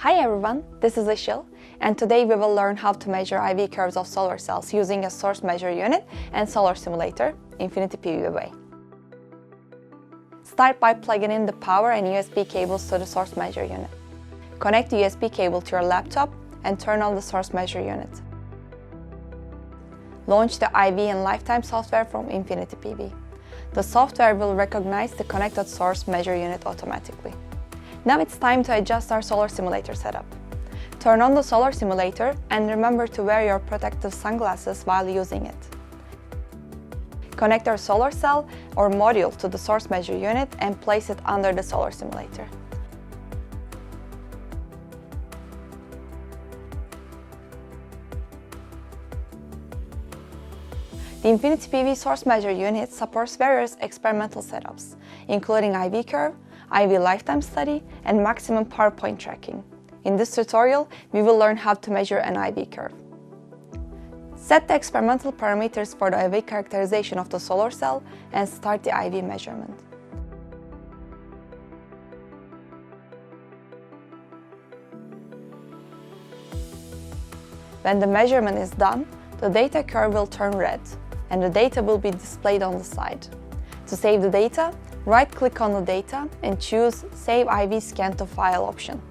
Hi everyone, this is Işıl, and today we will learn how to measure IV curves of solar cells using a source measure unit and solar simulator, infinityPV way. Start by plugging in the power and USB cables to the source measure unit. Connect the USB cable to your laptop and turn on the source measure unit. Launch the IV and lifetime software from infinityPV. The software will recognize the connected source measure unit automatically. Now it's time to adjust our solar simulator setup. Turn on the solar simulator and remember to wear your protective sunglasses while using it. Connect our solar cell or module to the source measure unit and place it under the solar simulator. The infinityPV source measure unit supports various experimental setups, including IV curve, IV lifetime study, and maximum power point tracking. In this tutorial, we will learn how to measure an IV curve. Set the experimental parameters for the IV characterization of the solar cell and start the IV measurement. When the measurement is done, the data curve will turn red, and the data will be displayed on the side. To save the data, right-click on the data and choose Save IV Scan to File option.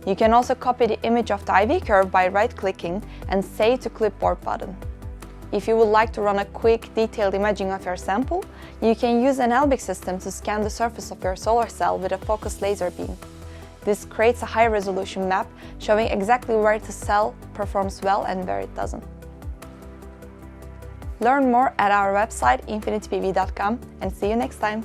You can also copy the image of the IV curve by right-clicking and Save to Clipboard button. If you would like to run a quick, detailed imaging of your sample, you can use an LBIC system to scan the surface of your solar cell with a focused laser beam. This creates a high-resolution map showing exactly where the cell performs well and where it doesn't. Learn more at our website infinitypv.com and see you next time!